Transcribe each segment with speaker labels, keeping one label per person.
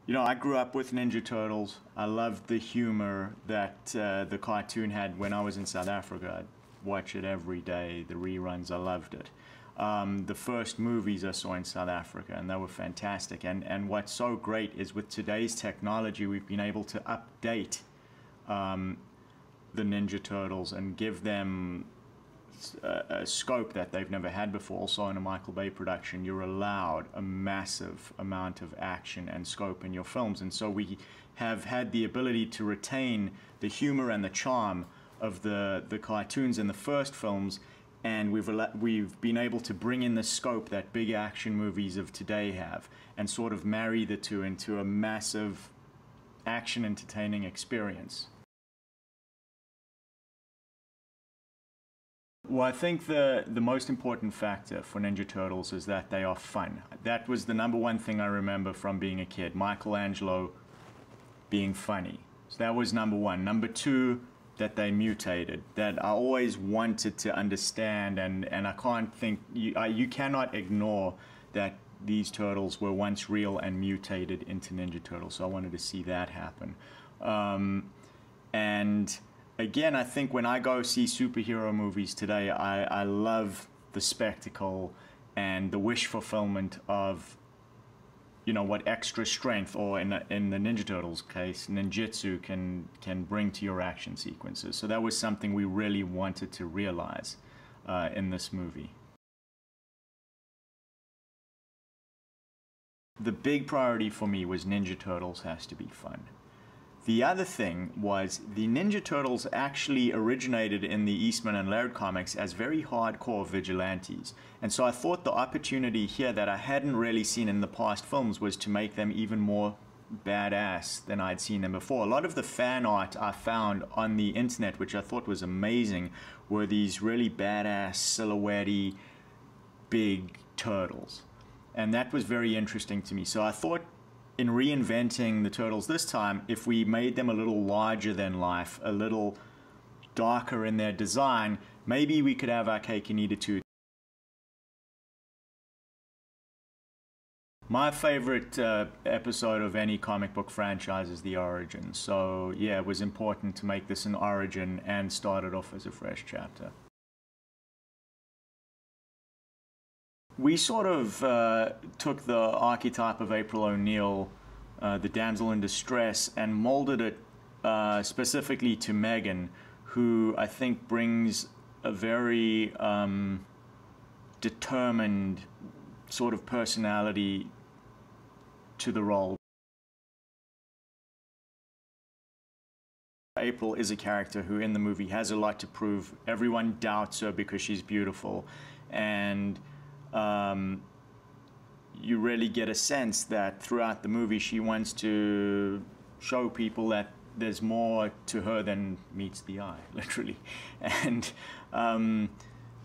Speaker 1: You know, I grew up with Ninja Turtles. I loved the humor that the cartoon had when I was in South Africa. I'd watch it every day, the reruns, I loved it. The first movies I saw in South Africa, and they were fantastic. And what's so great is with today's technology, we've been able to update the Ninja Turtles and give them a scope that they've never had before. Also in a Michael Bay production, you're allowed a massive amount of action and scope in your films, and so we have had the ability to retain the humor and the charm of the cartoons in the first films, and we've been able to bring in the scope that big action movies of today have and sort of marry the two into a massive action entertaining experience. Well, I think the most important factor for Ninja Turtles is that they are fun. That was the number one thing I remember from being a kid, Michelangelo being funny. So that was number one. Number two, that they mutated, that I always wanted to understand, and I can't think, you cannot ignore that these turtles were once real and mutated into Ninja Turtles, so I wanted to see that happen. And again, I think when I go see superhero movies today, I love the spectacle and the wish fulfillment of, you know, what extra strength, or in the Ninja Turtles case, ninjutsu can bring to your action sequences. So that was something we really wanted to realize in this movie. The big priority for me was Ninja Turtles has to be fun. The other thing was the Ninja Turtles actually originated in the Eastman and Laird comics as very hardcore vigilantes. And so I thought the opportunity here that I hadn't really seen in the past films was to make them even more badass than I'd seen them before. A lot of the fan art I found on the internet, which I thought was amazing, were these really badass, silhouette-y, big turtles. And that was very interesting to me. So I thought, in reinventing the turtles this time, if we made them a little larger than life, a little darker in their design, maybe we could have our cake and eat it too. My favorite episode of any comic book franchise is the origin. So yeah, it was important to make this an origin and start it off as a fresh chapter. We sort of took the archetype of April O'Neil, the damsel in distress, and molded it specifically to Megan, who I think brings a very determined sort of personality to the role. April is a character who in the movie has a lot to prove. Everyone doubts her because she's beautiful, and you really get a sense that throughout the movie she wants to show people that there's more to her than meets the eye, literally. And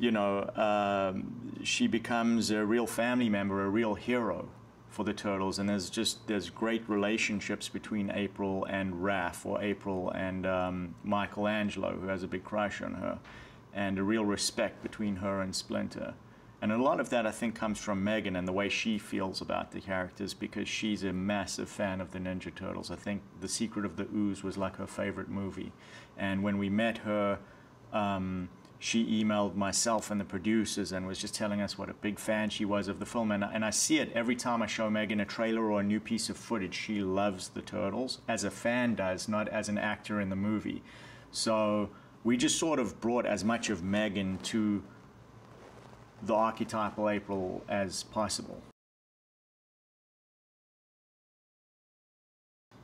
Speaker 1: you know, she becomes a real family member, a real hero for the Turtles, and there's great relationships between April and Raph, or April and Michelangelo, who has a big crush on her, and a real respect between her and Splinter. And a lot of that, I think, comes from Megan and the way she feels about the characters, because she's a massive fan of the Ninja Turtles. I think The Secret of the Ooze was like her favorite movie. And when we met her, she emailed myself and the producers and was just telling us what a big fan she was of the film. And I see it every time I show Megan a trailer or a new piece of footage. She loves the Turtles, as a fan does, not as an actor in the movie. So we just sort of brought as much of Megan to the archetypal April as possible.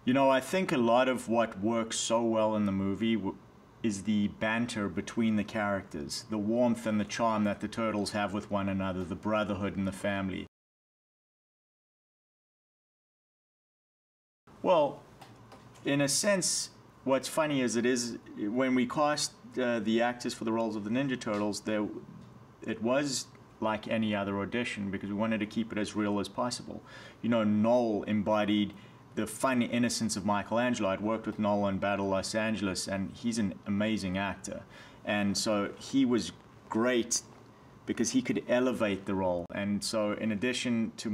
Speaker 1: You know, I think a lot of what works so well in the movie is the banter between the characters, the warmth and the charm that the Turtles have with one another, the brotherhood and the family. Well, in a sense, what's funny is when we cast the actors for the roles of the Ninja Turtles, it was like any other audition, because we wanted to keep it as real as possible. You know, Noel embodied the fun innocence of Michelangelo. I'd worked with Noel on Battle Los Angeles, and he's an amazing actor. And so he was great because he could elevate the role. And so in addition to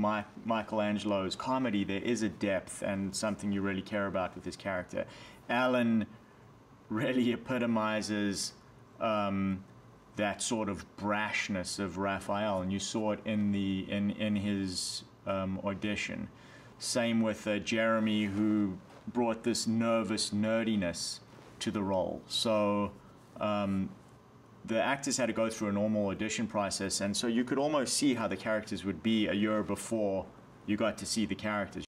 Speaker 1: Michelangelo's comedy, there is a depth and something you really care about with his character. Alan really epitomizes that sort of brashness of Raphael, and you saw it in his audition. Same with Jeremy, who brought this nervous nerdiness to the role. So the actors had to go through a normal audition process, and so you could almost see how the characters would be a year before you got to see the characters.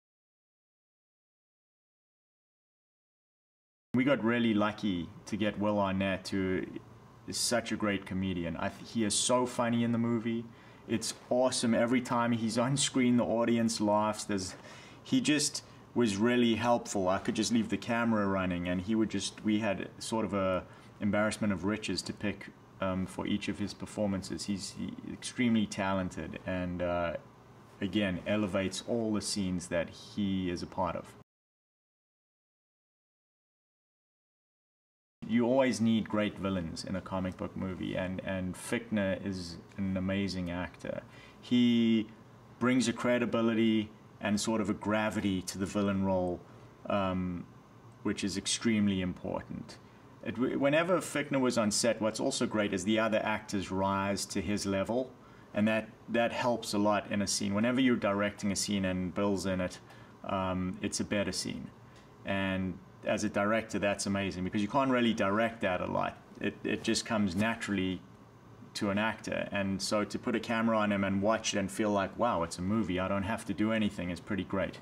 Speaker 1: We got really lucky to get Will Arnett, who is such a great comedian. He is so funny in the movie. It's awesome. Every time he's on screen, the audience laughs. He just was really helpful. I could just leave the camera running, and we had sort of a embarrassment of riches to pick for each of his performances. He's extremely talented, and again, elevates all the scenes that he is a part of. You always need great villains in a comic book movie, and Fichtner is an amazing actor. He brings a credibility and sort of a gravity to the villain role, which is extremely important. Whenever Fichtner was on set, what's also great is the other actors rise to his level, and that helps a lot in a scene. Whenever you're directing a scene and Bill's in it, it's a better scene. And as a director, that's amazing, because you can't really direct that a lot. It just comes naturally to an actor, and so to put a camera on him and watch it and feel like, wow, it's a movie, I don't have to do anything, is pretty great.